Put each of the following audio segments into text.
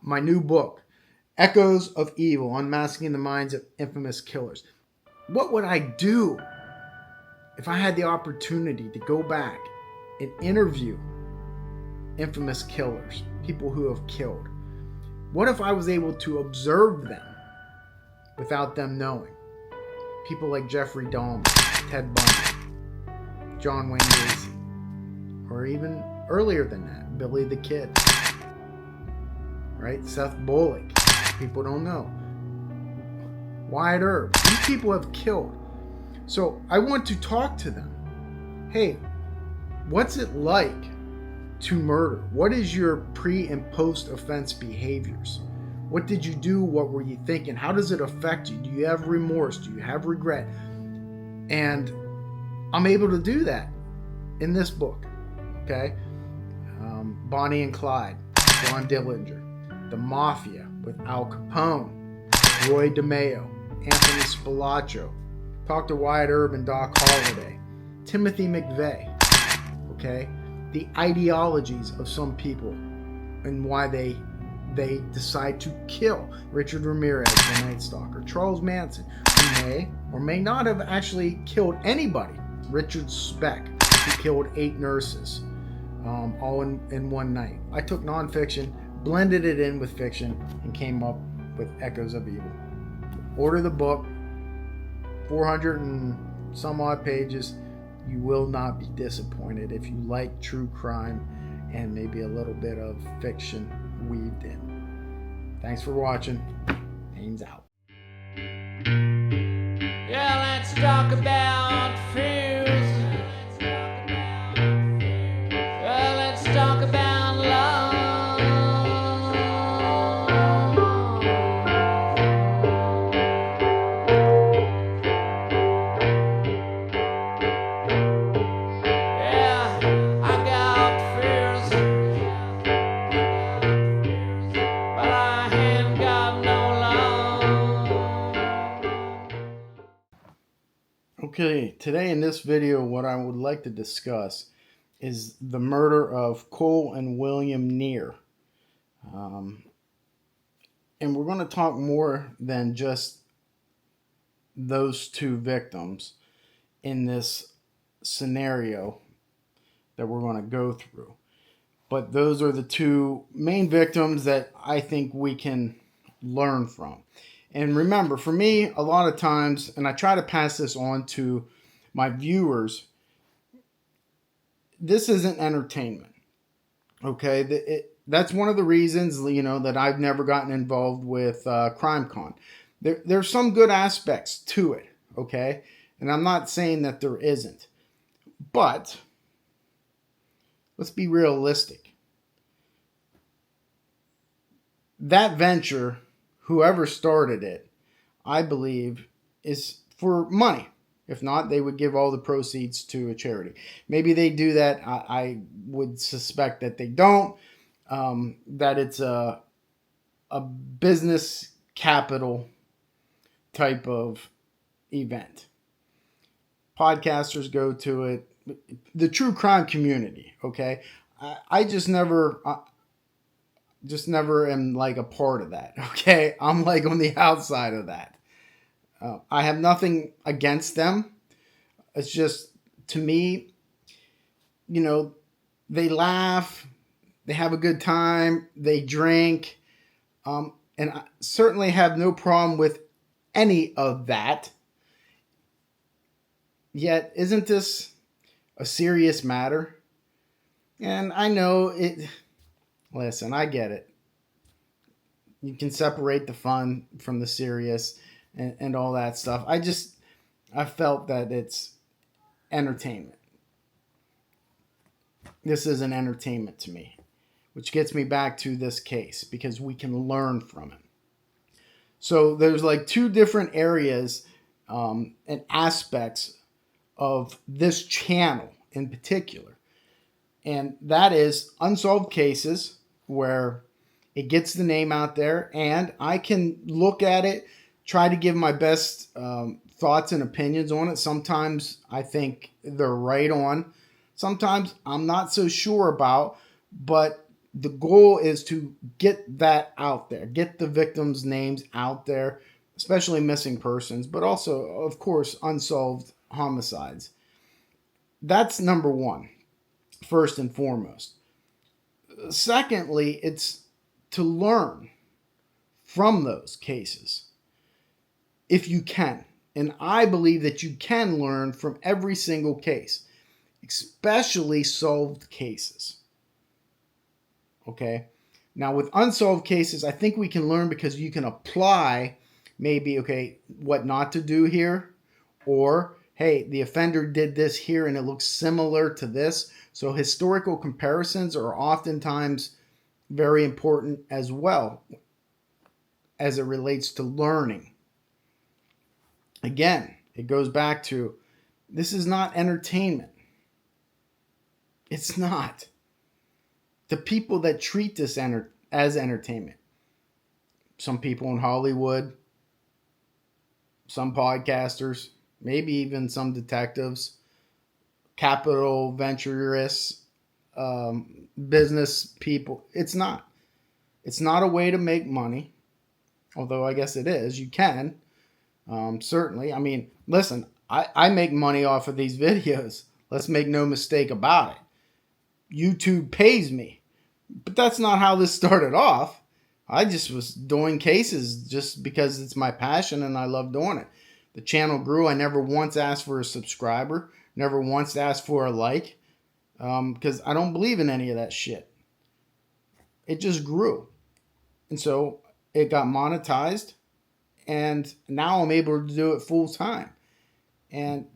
my new book, Echoes of Evil, Unmasking the Minds of Infamous Killers. What would I do if I had the opportunity to go back and interview infamous killers, people who have killed? What if I was able to observe them without them knowing? People like Jeffrey Dahmer, Ted Bundy, John Wayne Gacy, or even earlier than that, Billy the Kid, right? Seth Bullock, people don't know. Wyatt Earp, these people have killed. So I want to talk to them. Hey, what's it like to murder? What is your pre and post offense behaviors? What did you do? What were you thinking? How does it affect you? Do you have remorse? Do you have regret? And I'm able to do that in this book. Okay. Bonnie and Clyde, John Dillinger, The Mafia with Al Capone, Roy DeMeo, Anthony Spilaccio, talk to Wyatt Earp and Doc Holliday, Timothy McVeigh. Okay. The ideologies of some people and why they decide to kill. Richard Ramirez, the Night Stalker. Charles Manson, who may or may not have actually killed anybody. Richard Speck, who killed 8 nurses, all in one night. I took nonfiction, blended it in with fiction, and came up with Echoes of Evil. Order the book, 400 and some odd pages. You will not be disappointed if you like true crime and maybe a little bit of fiction weaved in. Thanks for watching. Haynes out. Yeah, let's talk about fears. Yeah, let's talk about love. Okay, today in this video, what I would like to discuss is the murder of Cole and William Neer. And we're going to talk more than just those 2 victims in this scenario that we're going to go through. But those are the 2 main victims that I think we can learn from. And remember, for me, a lot of times, and I try to pass this on to my viewers, this isn't entertainment. Okay? That's one of the reasons, that I've never gotten involved with CrimeCon. There's some good aspects to it, okay? And I'm not saying that there isn't. But let's be realistic. That venture, whoever started it, I believe, is for money. If not, they would give all the proceeds to a charity. Maybe they do that. I would suspect that they don't. That it's a business capital type of event. Podcasters go to it. The true crime community, okay? I just never am like a part of that, okay? I'm like on the outside of that. I have nothing against them. It's just, to me, they laugh, they have a good time, they drink, and I certainly have no problem with any of that. Yet, isn't this a serious matter? And I know it. Listen, I get it. You can separate the fun from the serious and all that stuff. I felt that it's entertainment. This is an entertainment to me, which gets me back to this case because we can learn from it. So there's like 2 different areas and aspects of this channel in particular. And that is unsolved cases, where it gets the name out there and I can look at it, try to give my best thoughts and opinions on it. Sometimes I think they're right on. Sometimes I'm not so sure about, but the goal is to get that out there, get the victims' names out there, especially missing persons, but also, of course, unsolved homicides. That's number one, first and foremost. Secondly, it's to learn from those cases if you can. And I believe that you can learn from every single case, especially solved cases. Okay? Now, with unsolved cases, I think we can learn because you can apply maybe, okay, what not to do here, or hey, the offender did this here and it looks similar to this. So historical comparisons are oftentimes very important as well as it relates to learning. Again, it goes back to this is not entertainment. It's not. The people that treat this as entertainment, some people in Hollywood, some podcasters, maybe even some detectives, capital venturists, business people. It's not. It's not a way to make money, although I guess it is. You can, certainly. I mean, listen, I make money off of these videos. Let's make no mistake about it. YouTube pays me. But that's not how this started off. I just was doing cases just because it's my passion and I love doing it. The channel grew. I never once asked for a subscriber. Never once asked for a like. Because I don't believe in any of that shit. It just grew. And so it got monetized. And now I'm able to do it full time. And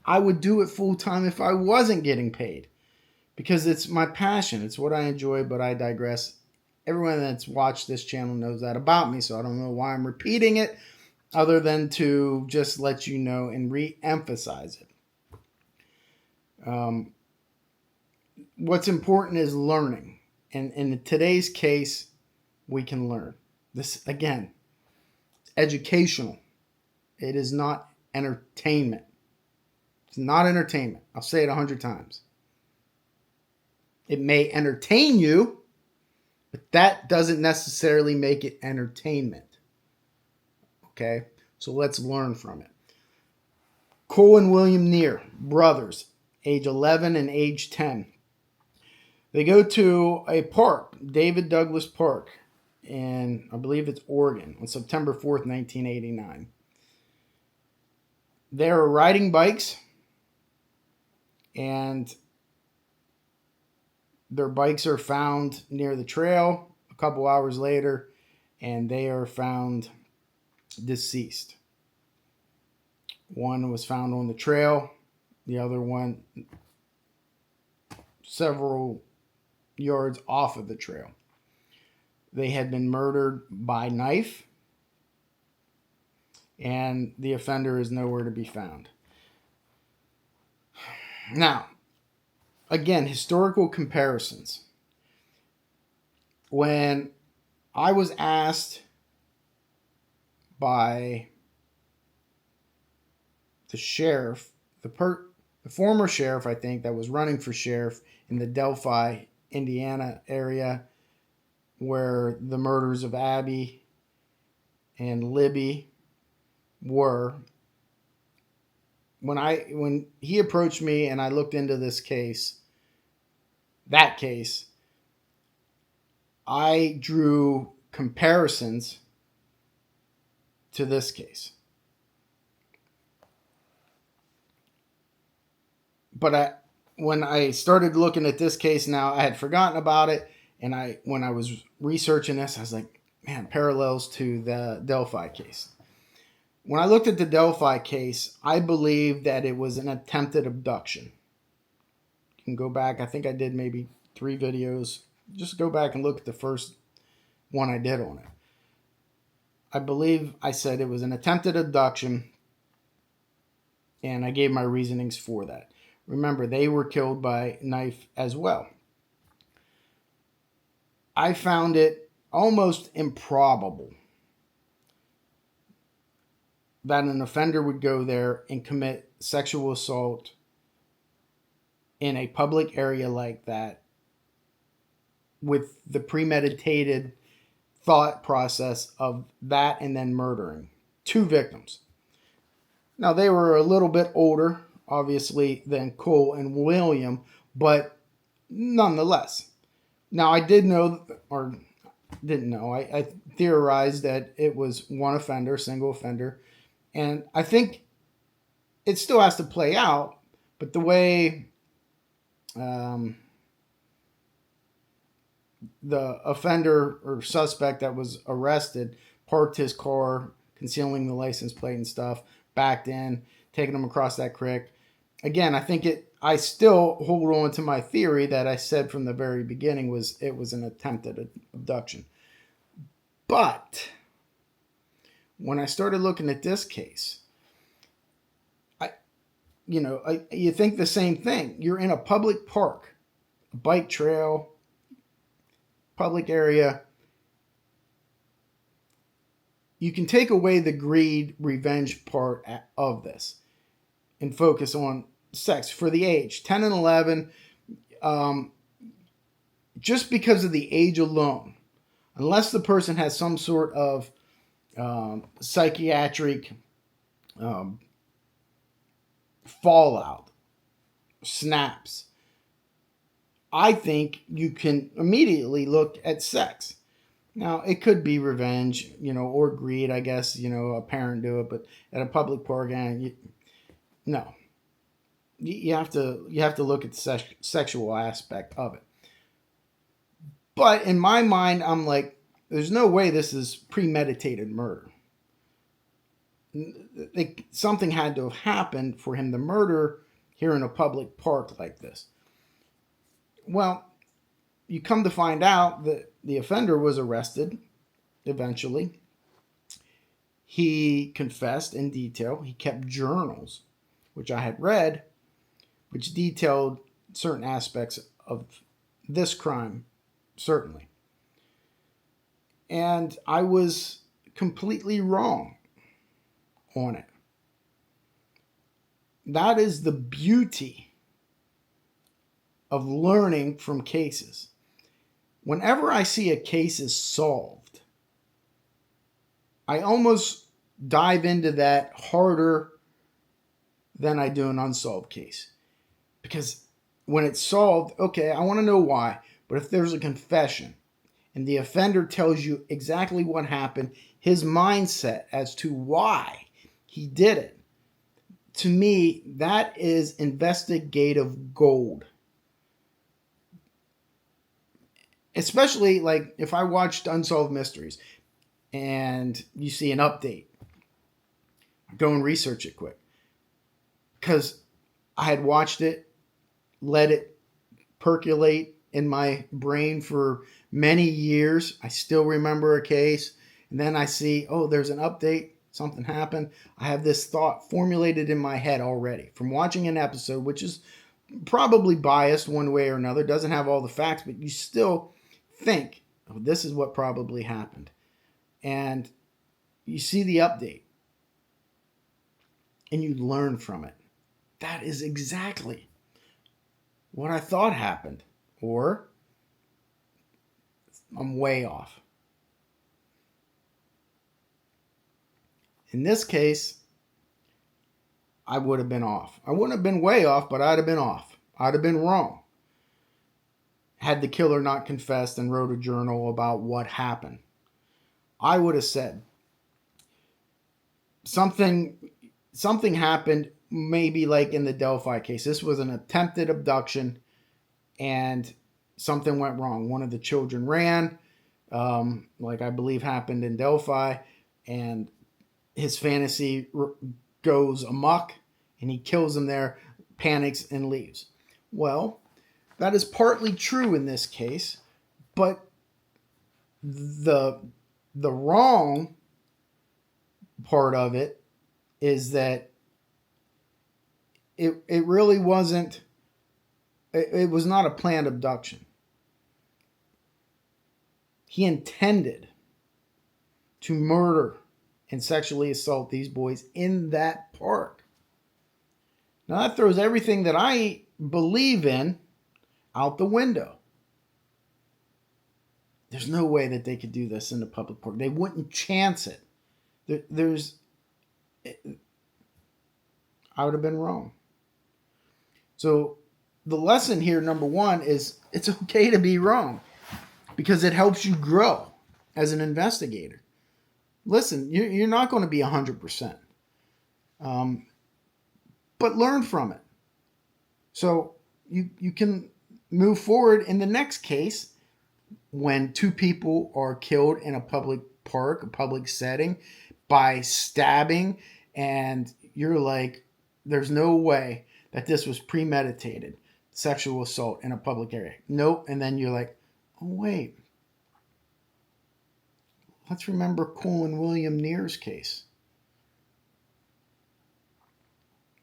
I would do it full time if I wasn't getting paid. Because it's my passion. It's what I enjoy, but I digress. Everyone that's watched this channel knows that about me, so I don't know why I'm repeating it other than to just let you know and re-emphasize it. What's important is learning. And in today's case, we can learn. This, again, educational. It is not entertainment. It's not entertainment. I'll say it 100 times. It may entertain you, but that doesn't necessarily make it entertainment. Okay? So let's learn from it. Cole and William Neer, brothers, age 11 and age 10. They go to a park, David Douglas Park, in, I believe it's Oregon, on September 4th, 1989. They're riding bikes, and their bikes are found near the trail a couple hours later, and they are found deceased. One was found on the trail, the other one several yards off of the trail. They had been murdered by knife, and the offender is nowhere to be found. Now, again, historical comparisons. When I was asked by the sheriff, the former sheriff, I think, that was running for sheriff in the Delphi, Indiana area, where the murders of Abby and Libby were. When he approached me and I looked into this case, that case, I drew comparisons to this case. But when I started looking at this case now, I had forgotten about it. And when I was researching this, I was like, man, parallels to the Delphi case. When I looked at the Delphi case, I believe that it was an attempted abduction. You can go back. I think I did maybe 3 videos. Just go back and look at the first one I did on it. I believe I said it was an attempted abduction, and I gave my reasonings for that. Remember, they were killed by knife as well. I found it almost improbable that an offender would go there and commit sexual assault in a public area like that with the premeditated thought process of that and then murdering 2 victims. Now, they were a little bit older, obviously, than Cole and William, but nonetheless. Now, I did know, or didn't know, I theorized that it was one offender, single offender, and I think it still has to play out, but the way the offender or suspect that was arrested parked his car, concealing the license plate and stuff, backed in, taking him across that creek. Again, I still hold on to my theory that I said from the very beginning it was an attempted abduction. But when I started looking at this case, you think the same thing. You're in a public park, a bike trail, public area. You can take away the greed, revenge part of this and focus on sex for the age 10 and 11. Just because of the age alone, unless the person has some sort of psychiatric fallout, snaps, I think you can immediately look at sex. Now, it could be revenge, or greed, I guess, a parent do it, but at a public park, no. You have to look at the sexual aspect of it. But in my mind, I'm like, there's no way this is premeditated murder. Something had to have happened for him to murder here in a public park like this. Well, you come to find out that the offender was arrested eventually. He confessed in detail. He kept journals, which I had read, which detailed certain aspects of this crime, certainly. And I was completely wrong on it. That is the beauty of learning from cases. Whenever I see a case is solved, I almost dive into that harder than I do an unsolved case. Because when it's solved, okay, I want to know why. But if there's a confession and the offender tells you exactly what happened, his mindset as to why he did it, to me, that is investigative gold. Especially like if I watched Unsolved Mysteries and you see an update, go and research it quick. Because I had watched it, let it percolate in my brain for many years. I still remember a case. And then I see, oh, there's an update. Something happened. I have this thought formulated in my head already from watching an episode, which is probably biased one way or another. Doesn't have all the facts, but you still think, oh, this is what probably happened. And you see the update and you learn from it. That is exactly what I thought happened. Or I'm way off. In this case, I would have been off. I wouldn't have been way off, but I'd have been off. I'd have been wrong. Had the killer not confessed and wrote a journal about what happened, I would have said something happened, maybe like in the Delphi case. This was an attempted abduction and something went wrong. One of the children ran, like I believe happened in Delphi, and his fantasy goes amok and he kills him there, panics and leaves. Well, that is partly true in this case, but the wrong part of it is that it really wasn't, it was not a planned abduction. He intended to murder and sexually assault these boys in that park. Now that throws everything that I believe in out the window. There's no way that they could do this in the public park. They wouldn't chance it. I would have been wrong. So the lesson here, number one, is it's okay to be wrong because it helps you grow as an investigator. Listen, you're not going to be 100%, but learn from it. So you can move forward in the next case when two people are killed in a public park, a public setting, by stabbing, and you're like, there's no way that this was premeditated sexual assault in a public area. Nope. And then you're like, oh, wait. Let's remember Cole and William Neer's case.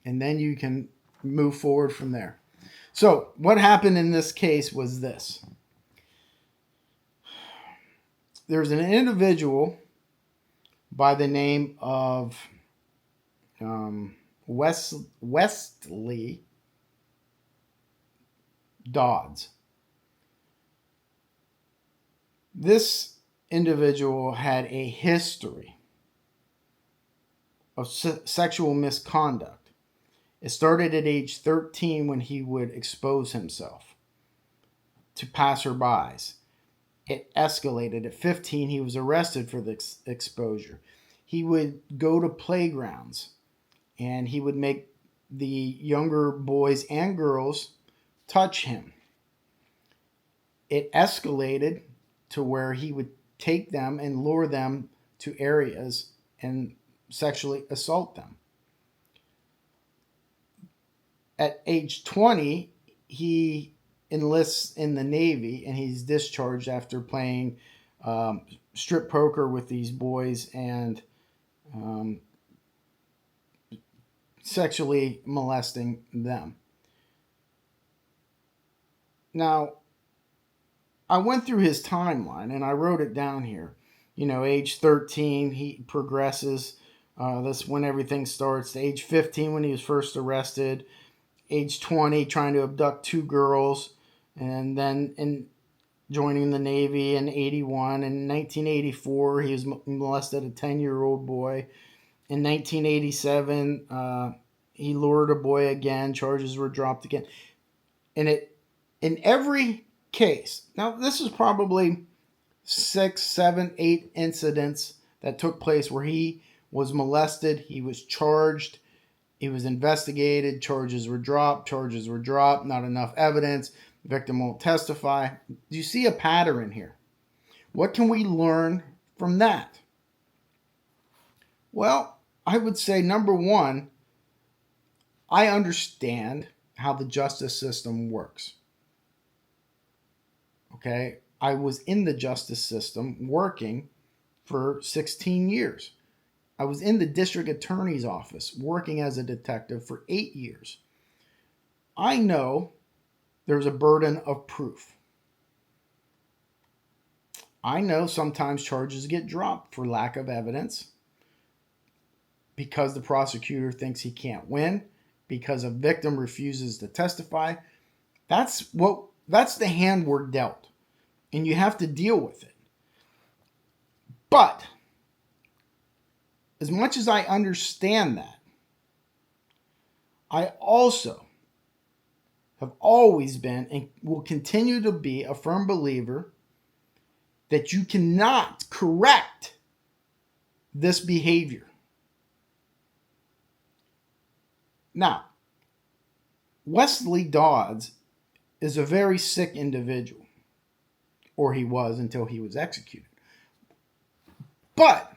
And then you can move forward from there. So what happened in this case was this. There's an individual by the name of Westley Dodd. This individual had a history of sexual misconduct. It started at age 13 when he would expose himself to passerbys. It escalated. At 15, he was arrested for this exposure. He would go to playgrounds and he would make the younger boys and girls touch him. It escalated to where he would take them and lure them to areas and sexually assault them. At age 20, he enlists in the Navy and he's discharged after playing strip poker with these boys and sexually molesting them. Now, I went through his timeline and I wrote it down here. Age 13, he progresses. That's when everything starts. Age 15, when he was first arrested. Age 20, trying to abduct two girls. And then joining the Navy in 81. In 1984, he was molested a 10-year-old boy. In 1987, he lured a boy again. Charges were dropped again. And in every case, now this is probably 6, 7, 8 incidents that took place where he was molested. He was charged. He was investigated. Charges were dropped. Not enough evidence. The victim won't testify. Do you see a pattern here? What can we learn from that? Well, I would say, number one, I understand how the justice system works. Okay? I was in the justice system working for 16 years. I was in the district attorney's office working as a detective for 8 years. I know there's a burden of proof. I know sometimes charges get dropped for lack of evidence because the prosecutor thinks he can't win, because a victim refuses to testify. That's the hand we're dealt, and you have to deal with it. But as much as I understand that, I also have always been and will continue to be a firm believer that you cannot correct this behavior. Now, Westley Dodd is a very sick individual, or he was until he was executed. But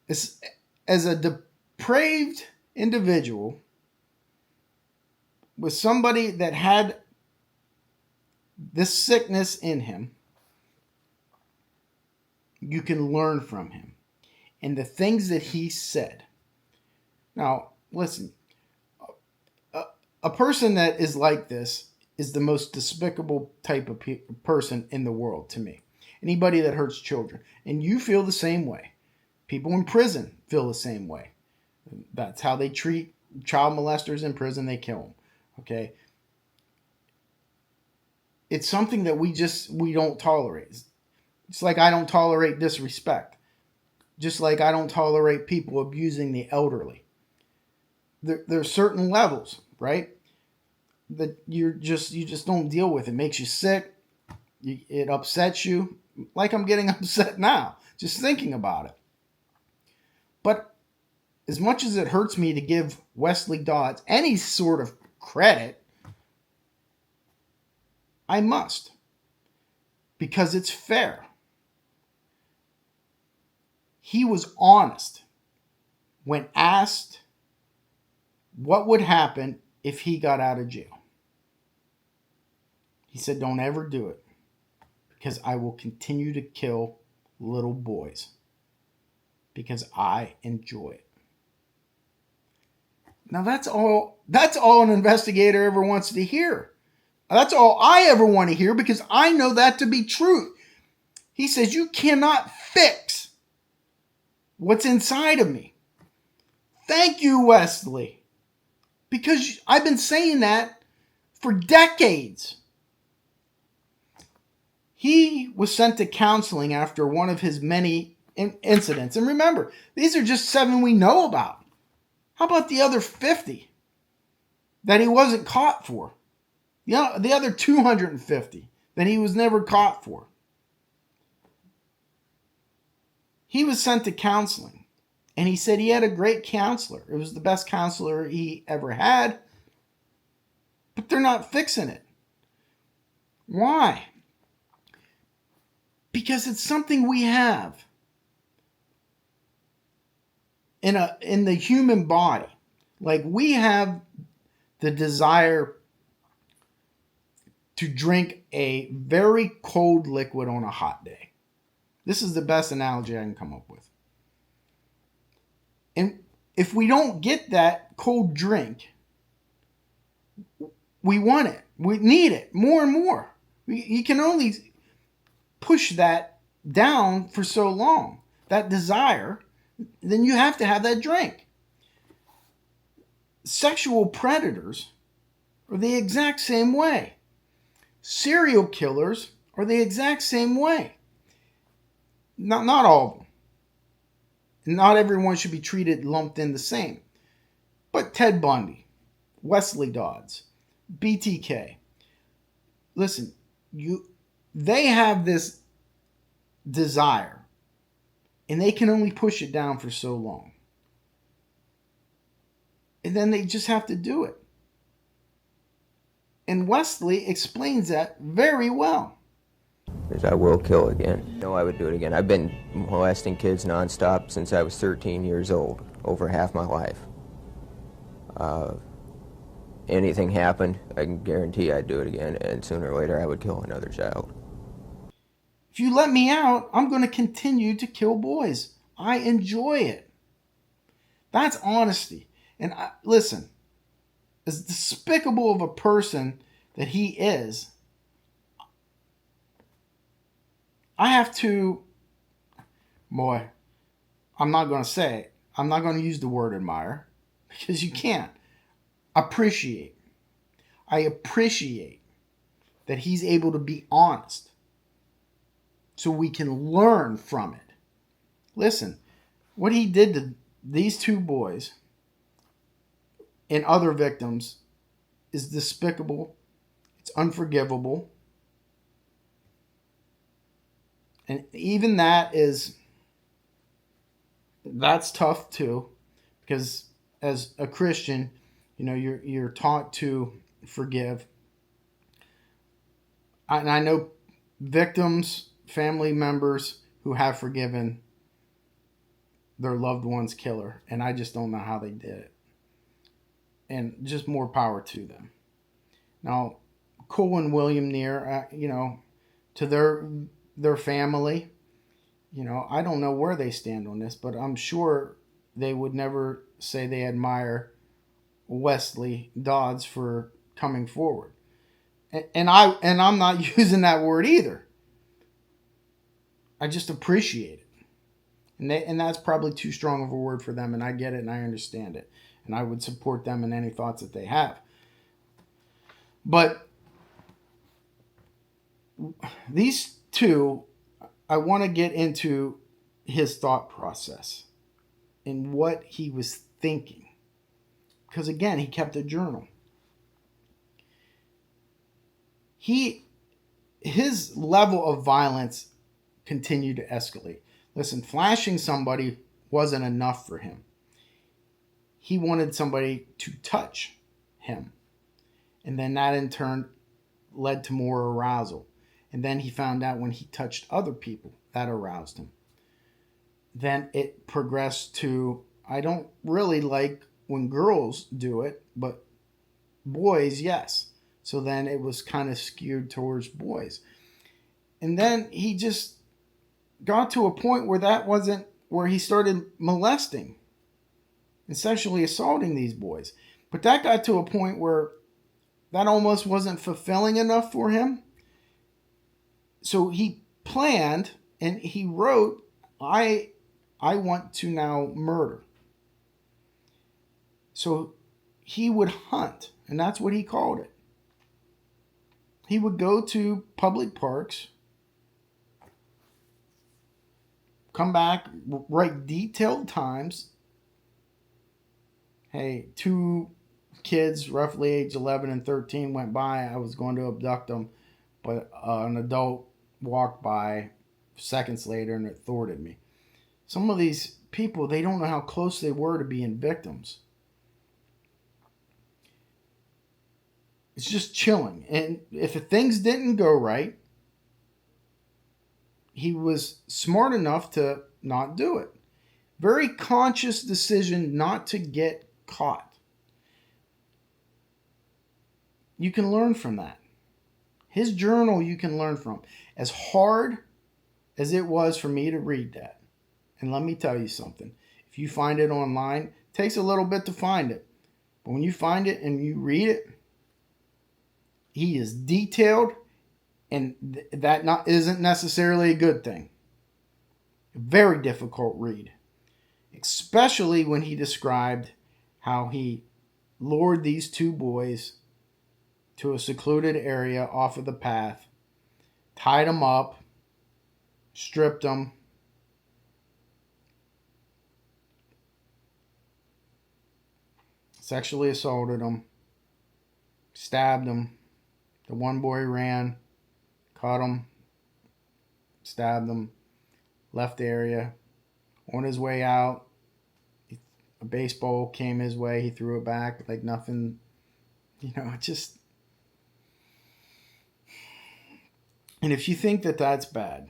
as a depraved individual, with somebody that had this sickness in him, you can learn from him and the things that he said. Now, listen, a person that is like this is the most despicable type of person in the world to me. Anybody that hurts children. And you feel the same way. People in prison feel the same way. That's how they treat child molesters in prison. They kill them. Okay? It's something that we don't tolerate. It's like I don't tolerate disrespect. Just like I don't tolerate people abusing the elderly. There's certain levels, right? That you just don't deal with. It makes you sick. It upsets you. Like I'm getting upset now, just thinking about it. But as much as it hurts me to give Westley Dodd any sort of credit, I must. Because it's fair. He was honest when asked what would happen if he got out of jail. He said, don't ever do it because I will continue to kill little boys because I enjoy it. Now that's all an investigator ever wants to hear. That's all I ever want to hear because I know that to be true. He says, you cannot fix what's inside of me. Thank you, Westley. Because I've been saying that for decades. He was sent to counseling after one of his many incidents. And remember, these are just 7 we know about. How about the other 50 that he wasn't caught for? The other 250 that he was never caught for. He was sent to counseling. And he said he had a great counselor. It was the best counselor he ever had. But they're not fixing it. Why? Because it's something we have in the human body. Like we have the desire to drink a very cold liquid on a hot day. This is the best analogy I can come up with. And if we don't get that cold drink, we want it. We need it more and more. You can only push that down for so long, that desire, then you have to have that drink. Sexual predators are the exact same way. Serial killers are the exact same way. Not all of them. Not everyone should be treated lumped in the same. But Ted Bundy, Westley Dodds, BTK. Listen, they have this desire and they can only push it down for so long. And then they just have to do it. And Westley explains that very well. Because I will kill again. No, I would do it again. I've been molesting kids nonstop since I was 13 years old, over half my life. Anything happened, I can guarantee I'd do it again, and sooner or later I would kill another child. If you let me out, I'm going to continue to kill boys. I enjoy it. That's honesty. And listen, as despicable of a person that he is, I have to, I'm not going to say it. I'm not going to use the word admire because you can't. Appreciate. I appreciate that he's able to be honest so we can learn from it. Listen, what he did to these 2 boys and other victims is despicable. It's unforgivable. And even that's tough too, because as a Christian, you're taught to forgive. And I know victims, family members who have forgiven their loved one's killer, and I just don't know how they did it. And just more power to them. Now, Cole and William Neer, to their family, I don't know where they stand on this, but I'm sure they would never say they admire Westley Dodds for coming forward. And I'm not using that word either. I just appreciate it. And that's probably too strong of a word for them, and I get it and I understand it. And I would support them in any thoughts that they have. But these two, I want to get into his thought process and what he was thinking. Because again, he kept a journal. His level of violence continued to escalate. Listen, flashing somebody wasn't enough for him. He wanted somebody to touch him. And then that in turn led to more arousal. And then he found out when he touched other people, that aroused him. Then it progressed to, I don't really like when girls do it, but boys, yes. So then it was kind of skewed towards boys. And then he just got to a point where that wasn't, where he started molesting and sexually assaulting these boys. But that got to a point where that almost wasn't fulfilling enough for him. So he planned and he wrote, I want to now murder. So he would hunt, and that's what he called it. He would go to public parks, come back, write detailed times. Hey, 2 kids, roughly age 11 and 13, went by. I was going to abduct them, but an adult walked by seconds later and it thwarted me. Some of these people, they don't know how close they were to being victims. It's just chilling. And if things didn't go right, he was smart enough to not do it. Very conscious decision not to get caught. You can learn from that. His journal you can learn from. As hard as it was for me to read that, and let me tell you something, if you find it online, it takes a little bit to find it. But when you find it and you read it, he is detailed, and that isn't necessarily a good thing. A very difficult read, especially when he described how he lured these 2 boys to a secluded area off of the path, tied them up, stripped them, sexually assaulted them, stabbed them. The one boy ran, caught him, stabbed him, left the area. On his way out, a baseball came his way. He threw it back like nothing. Just... And if you think that that's bad,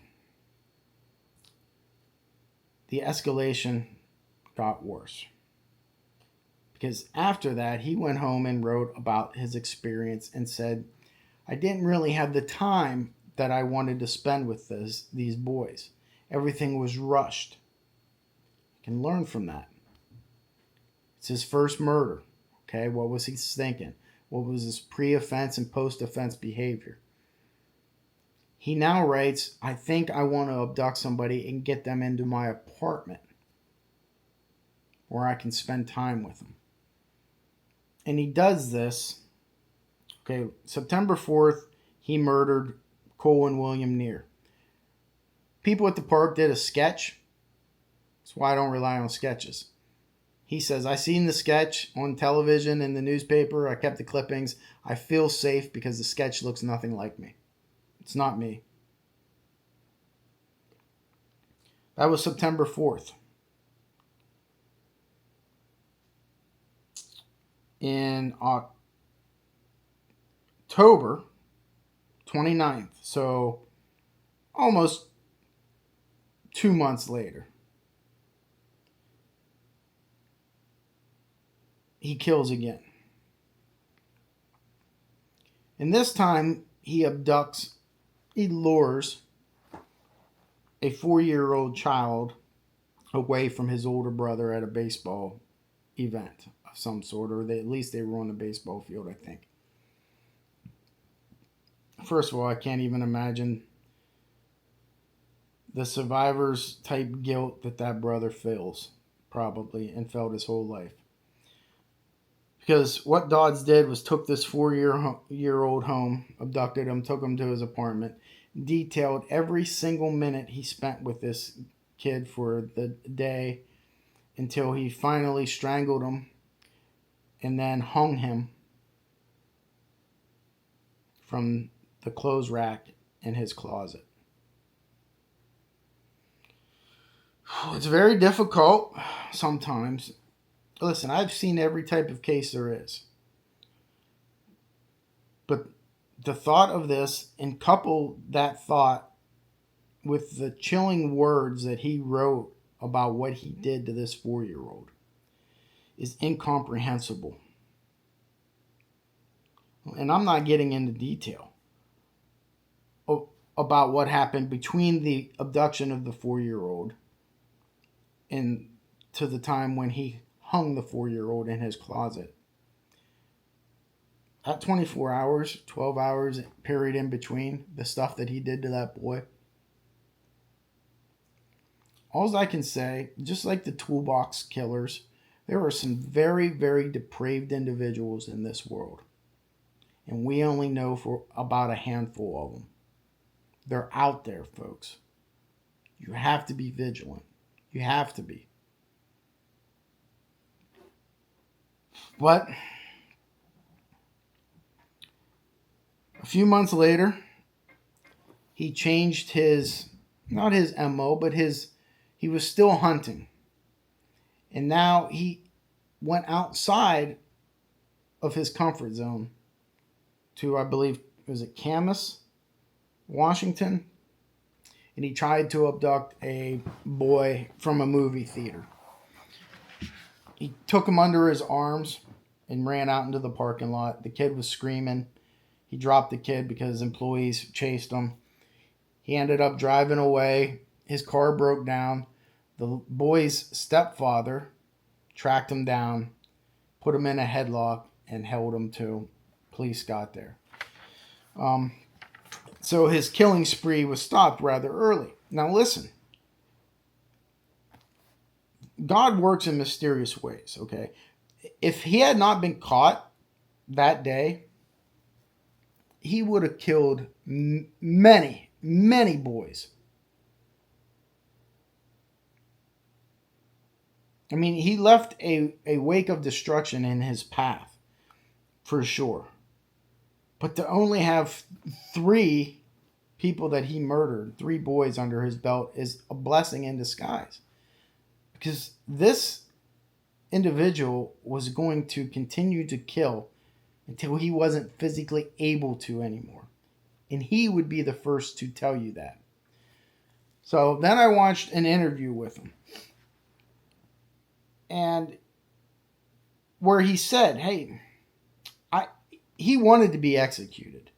the escalation got worse. Because after that, he went home and wrote about his experience and said, I didn't really have the time that I wanted to spend with these boys. Everything was rushed. You can learn from that. It's his first murder. Okay, what was he thinking? What was his pre-offense and post-offense behavior? He now writes, I think I want to abduct somebody and get them into my apartment where I can spend time with them. And he does this. Okay, September 4th, he murdered Cole and William Neer. People at the park did a sketch. That's why I don't rely on sketches. He says, I seen the sketch on television and the newspaper. I kept the clippings. I feel safe because the sketch looks nothing like me. It's not me. That was September 4th. In October 29th, so almost 2 months later, he kills again. And this time he lures a 4-year-old child away from his older brother at a baseball event of some sort, or at least they were on the baseball field, I think. First of all, I can't even imagine the survivor's type guilt that brother feels, probably, and felt his whole life. Because what Dodds did was took this 4-year-old home, abducted him, took him to his apartment, detailed every single minute he spent with this kid for the day until he finally strangled him and then hung him from the clothes rack in his closet. It's very difficult sometimes. Listen, I've seen every type of case there is. But the thought of this, and couple that thought with the chilling words that he wrote about what he did to this 4-year-old, is incomprehensible. And I'm not getting into detail about what happened between the abduction of the 4-year-old and to the time when he hung the 4-year-old in his closet. That 24 hours, 12 hours period in between, the stuff that he did to that boy. All I can say, just like the toolbox killers, there are some very, very depraved individuals in this world. And we only know for about a handful of them. They're out there, folks. You have to be vigilant. You have to be. But a few months later, he changed not his MO, but he was still hunting. And now he went outside of his comfort zone to, I believe, was it Camas, Washington? And he tried to abduct a boy from a movie theater. He took him under his arms and ran out into the parking lot. The kid was screaming. He dropped the kid because his employees chased him. He ended up driving away. His car broke down. The boy's stepfather tracked him down, put him in a headlock, and held him till police got there. So his killing spree was stopped rather early. Now listen. God works in mysterious ways, okay? If he had not been caught that day, he would have killed many, many boys. I mean, he left a wake of destruction in his path, for sure. But to only have 3 people that he murdered, 3 boys under his belt, is a blessing in disguise. Because this individual was going to continue to kill until he wasn't physically able to anymore. And he would be the first to tell you that. So then I watched an interview with him. And where he said, hey, he wanted to be executed.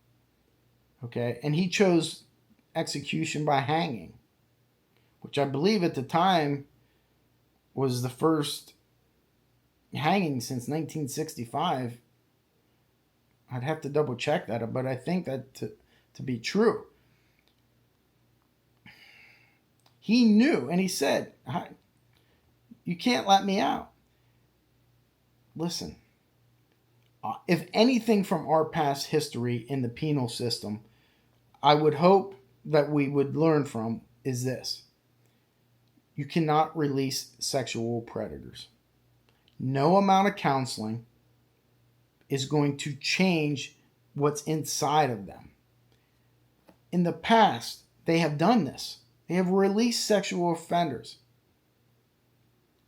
Okay? And he chose execution by hanging, which I believe at the time was the first hanging since 1965. I'd have to double check that, but I think that to be true. He knew, and he said, you can't let me out. Listen, if anything from our past history in the penal system, I would hope that we would learn from is this. You cannot release sexual predators. No amount of counseling is going to change what's inside of them. In the past, they have done this. They have released sexual offenders.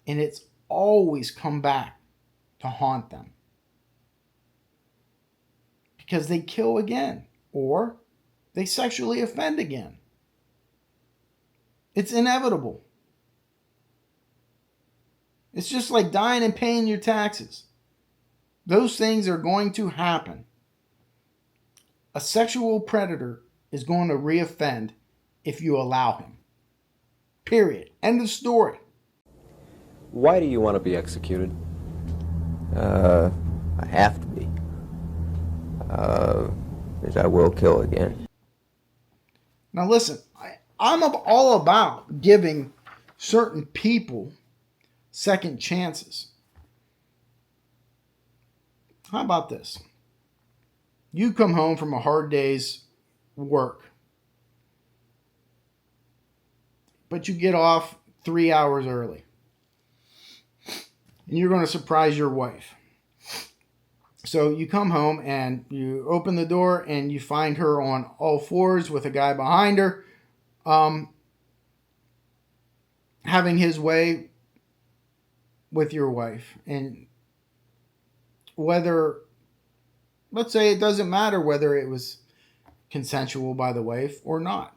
And it's always come back to haunt them. Because they kill again. Or they sexually offend again. It's inevitable. It's just like dying and paying your taxes. Those things are going to happen. A sexual predator is going to reoffend if you allow him. Period. End of story. Why do you want to be executed? I have to be. Because I will kill again. Now listen, I'm all about giving certain people second chances. How about this? You come home from a hard day's work but you get off 3 hours early. And you're going to surprise your wife. So you come home and you open the door and you find her on all fours with a guy behind her, having his way with your wife. And whether, let's say it doesn't matter whether it was consensual by the wife or not.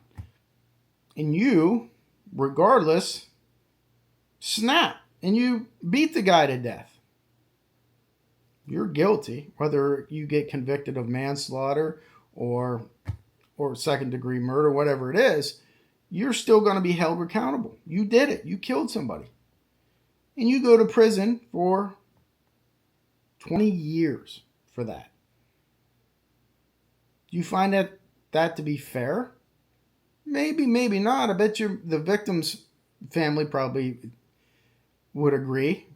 And you, regardless, snap and you beat the guy to death. You're guilty, whether you get convicted of manslaughter or second degree murder, whatever it is, you're still going to be held accountable. You did it. You killed somebody. And you go to prison for 20 years for that. Do you find that to be fair? Maybe, maybe not. I bet you the victim's family probably would agree.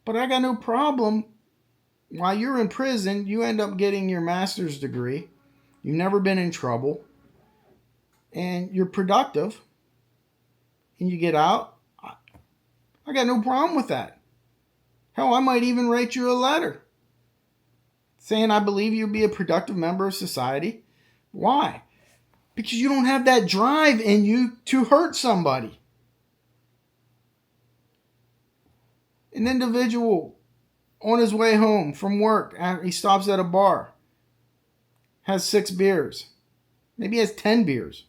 But I got no problem. While you're in prison, you end up getting your master's degree. You've never been in trouble. And you're productive. And you get out. I got no problem with that. Hell, I might even write you a letter saying I believe you'll be a productive member of society. Why? Because you don't have that drive in you to hurt somebody. An individual on his way home from work, he stops at a bar, has 6 beers, maybe has 10 beers,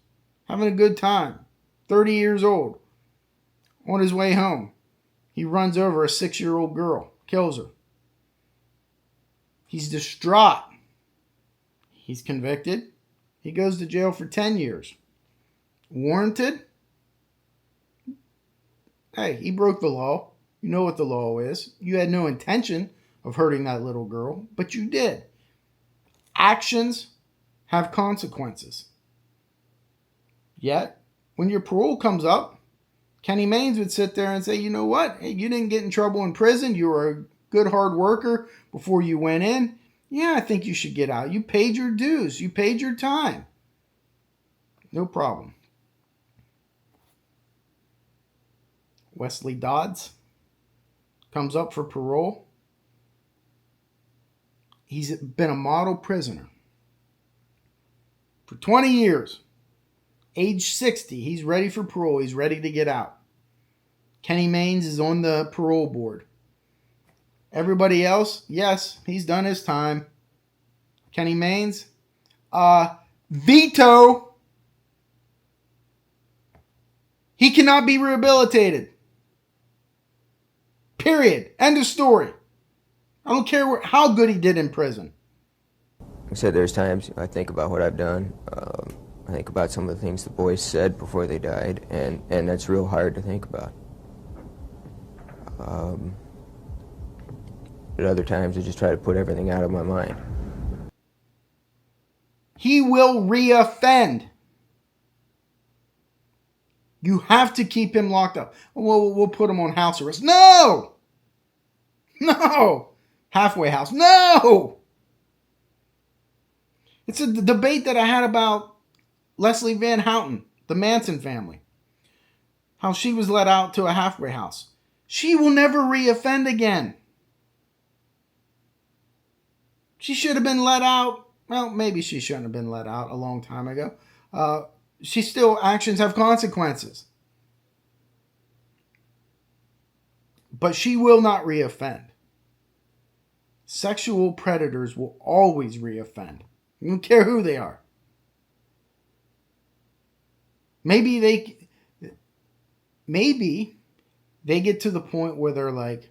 having a good time, 30 years old. On his way home, he runs over a 6-year-old girl, kills her. He's distraught. He's convicted. He goes to jail for 10 years. Warranted? Hey, he broke the law. You know what the law is. You had no intention of hurting that little girl, but you did. Actions have consequences. Yet, when your parole comes up, Kenny Maines would sit there and say, you know what? Hey, you didn't get in trouble in prison. You were a good hard worker before you went in. Yeah, I think you should get out. You paid your dues. You paid your time. No problem. Westley Dodds comes up for parole. He's been a model prisoner for 20 years. Age 60, he's ready for parole. He's ready to get out. Kenny Maines is on the parole board. Everybody else, yes, he's done his time. Kenny Maines, veto. He cannot be rehabilitated. Period. End of story. I don't care how good he did in prison. I said there's times I think about what I've done. I think about some of the things the boys said before they died, and that's real hard to think about. But other times I just try to put everything out of my mind. He will reoffend. You have to keep him locked up. We'll put him on house arrest. No! No! Halfway house. No! It's a debate that I had about Leslie Van Houten, the Manson family. How she was let out to a halfway house. She will never reoffend again. She should have been let out. Well, maybe she shouldn't have been let out a long time ago. Actions have consequences. But she will not reoffend. Sexual predators will always reoffend. I don't care who they are. Maybe they get to the point where they're like,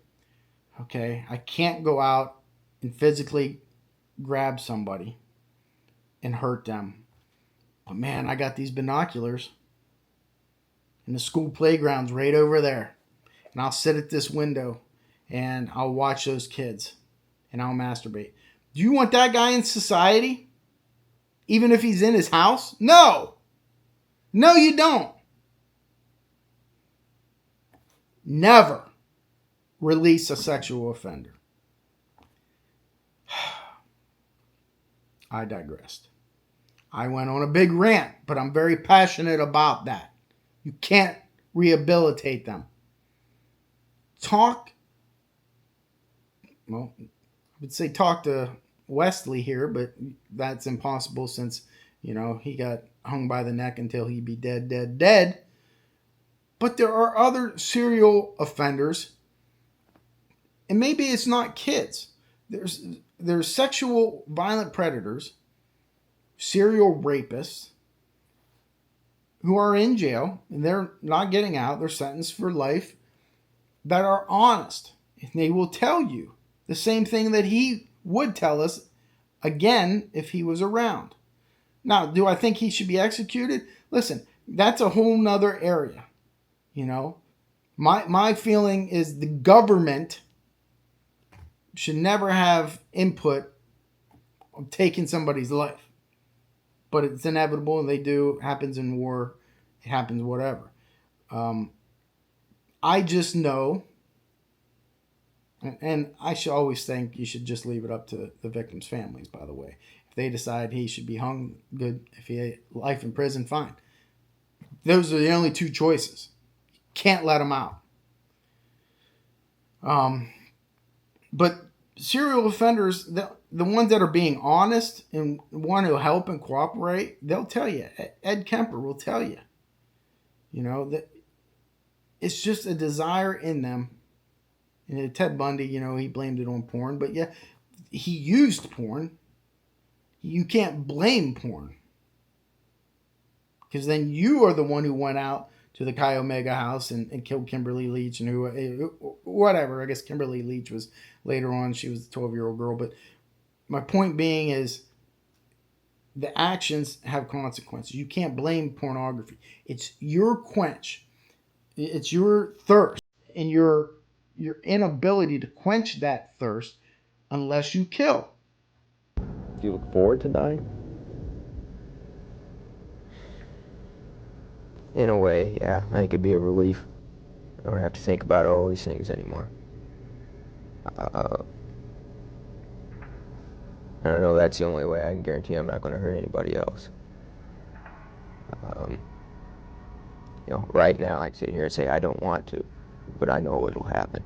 okay, I can't go out and physically grab somebody and hurt them. But man, I got these binoculars. And the school playground's right over there. And I'll sit at this window and I'll watch those kids. And I'll masturbate. Do you want that guy in society? Even if he's in his house? No! No, you don't. Never release a sexual offender. I digressed. I went on a big rant, but I'm very passionate about that. You can't rehabilitate them. Talk to Westley here, but that's impossible since, he got hung by the neck until he be dead, dead, dead. But there are other serial offenders, and maybe it's not kids. There's sexual violent predators, serial rapists who are in jail and they're not getting out. They're sentenced for life, that are honest. And they will tell you the same thing that he would tell us again if he was around. Now, do I think he should be executed? Listen, that's a whole nother area. My feeling is the government should never have input on taking somebody's life. But it's inevitable, and they do. It happens in war. It happens whatever. I just know, and I should always think you should just leave it up to the victims' families, by the way. If they decide he should be hung, good. If he had life in prison, fine. Those are the only two choices. Can't let him out. But serial offenders, the ones that are being honest and want to help and cooperate, they'll tell you. Ed Kemper will tell you. That it's just a desire in them. And Ted Bundy, he blamed it on porn. But yeah, he used porn. You can't blame porn. Because then you are the one who went out to the Chi Omega house and killed Kimberly Leach and whatever. I guess Kimberly Leach was later on. She was a 12-year-old girl. But my point being is the actions have consequences. You can't blame pornography. It's your quench. It's your thirst and your inability to quench that thirst unless you kill. Do you look forward to dying? In a way, yeah. I think it'd be a relief. I don't have to think about all these things anymore. I don't know, that's the only way I can guarantee I'm not going to hurt anybody else. Right now I sit here and say I don't want to, but I know it'll happen.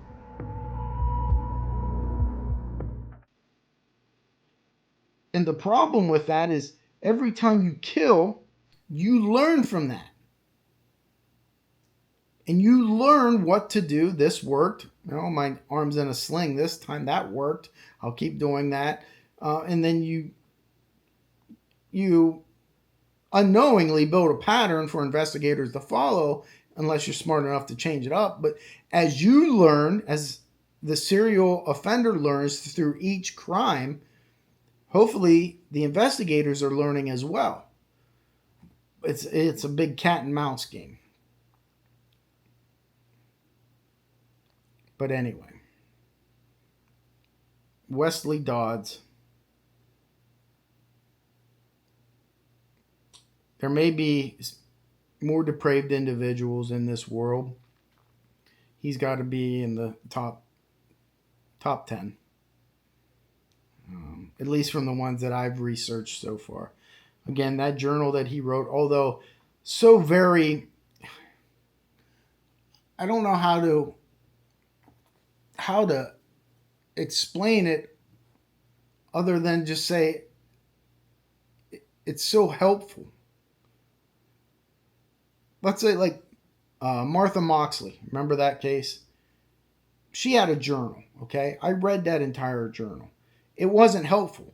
And the problem with that is every time you kill, you learn from that. And you learn what to do. This worked. My arm's in a sling this time. That worked. I'll keep doing that. And then you unknowingly build a pattern for investigators to follow unless you're smart enough to change it up. But as you learn, as the serial offender learns through each crime, hopefully the investigators are learning as well. It's a big cat and mouse game. But anyway, Westley Dodds. There may be more depraved individuals in this world. He's got to be in the top 10. At least from the ones that I've researched so far. Again, that journal that he wrote, although so very, I don't know how to explain it other than just say it's so helpful. Let's say like Martha Moxley. Remember that case? She had a journal, okay? I read that entire journal. It wasn't helpful.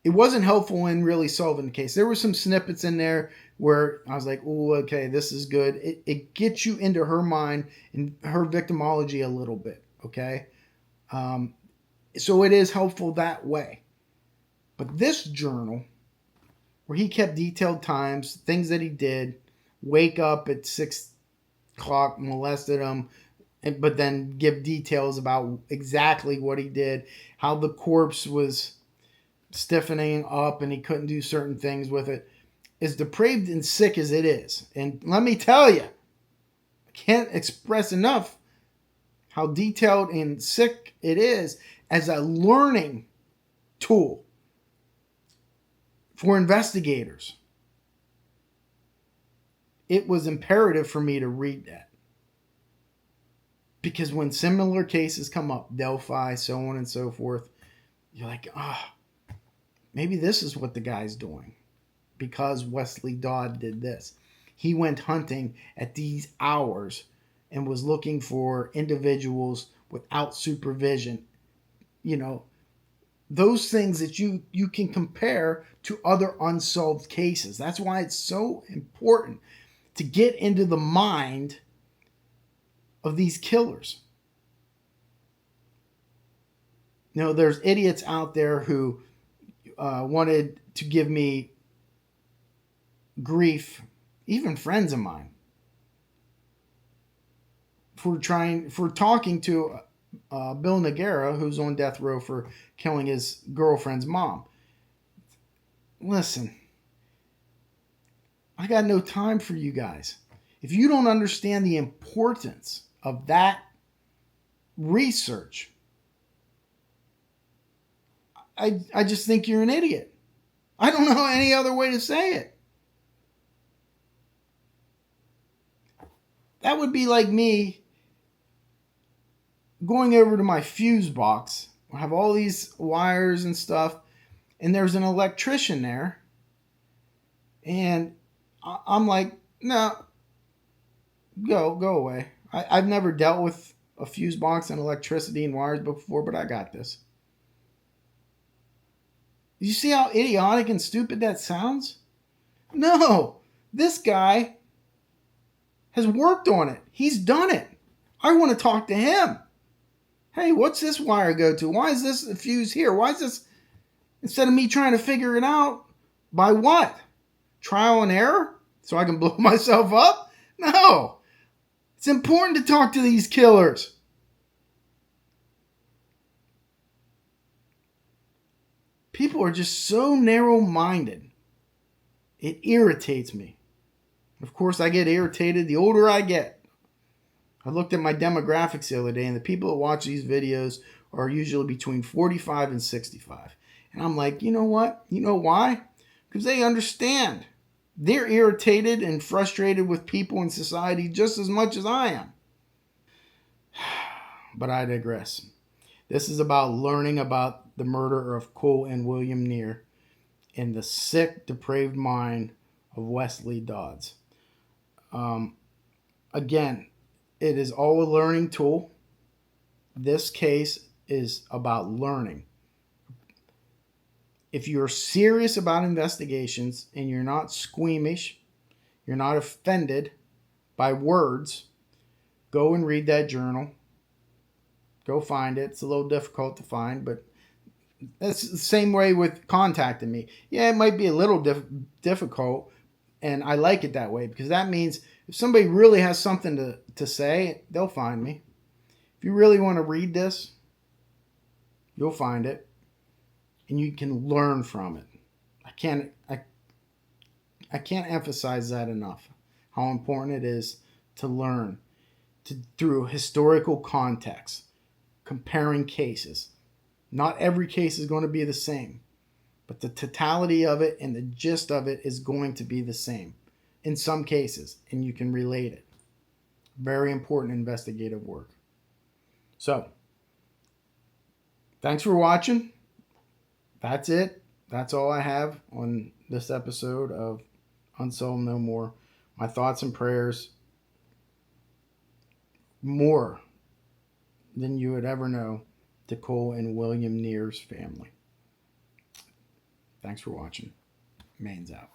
It wasn't helpful in really solving the case. There were some snippets in there where I was like, oh, okay, this is good. It gets you into her mind and her victimology a little bit, okay? So it is helpful that way. But this journal, where he kept detailed times, things that he did, wake up at 6 o'clock, molested him, but then give details about exactly what he did, how the corpse was stiffening up and he couldn't do certain things with it, as depraved and sick as it is. And let me tell you, I can't express enough how detailed and sick it is as a learning tool for investigators. It was imperative for me to read that. Because when similar cases come up, Delphi, so on and so forth, you're like, maybe this is what the guy's doing. Because Westley Dodd did this. He went hunting at these hours and was looking for individuals without supervision. You know, those things that you can compare to other unsolved cases. That's why it's so important to get into the mind of these killers. You know, there's idiots out there who wanted to give me grief, even friends of mine, for talking to Bill Noguera, who's on death row for killing his girlfriend's mom. Listen, I got no time for you guys. If you don't understand the importance of that research, I just think you're an idiot. I don't know any other way to say it. That would be like me going over to my fuse box. I have all these wires and stuff, and there's an electrician there. And I'm like, no, go away. I've never dealt with a fuse box and electricity and wires before, but I got this. You see how idiotic and stupid that sounds? No, this guy has worked on it. He's done it. I want to talk to him. Hey, what's this wire go to? Why is this fuse here? Why is this, instead of me trying to figure it out, by what? Trial and error? So I can blow myself up? No. It's important to talk to these killers. People are just so narrow-minded. It irritates me. Of course, I get irritated the older I get. I looked at my demographics the other day, and the people that watch these videos are usually between 45 and 65. And I'm like, you know what? You know why? Because they understand. They're irritated and frustrated with people in society just as much as I am. But I digress. This is about learning about the murder of Cole and William Neer in the sick, depraved mind of Westley Dodd. Again, it is all a learning tool. This case is about learning. If you're serious about investigations and you're not squeamish, you're not offended by words, go and read that journal. Go find it. It's a little difficult to find, but that's the same way with contacting me. Yeah, it might be a little difficult, and I like it that way because that means if somebody really has something to say, they'll find me. If you really want to read this, you'll find it, and you can learn from it. I can't emphasize that enough, how important it is to learn through historical context, comparing cases. Not every case is going to be the same, but the totality of it and the gist of it is going to be the same in some cases, and you can relate it. Very important investigative work. So, thanks for watching. That's it. That's all I have on this episode of Unsolved No More. My thoughts and prayers, more than you would ever know, to Cole and William Neer's family. Thanks for watching. Main's out.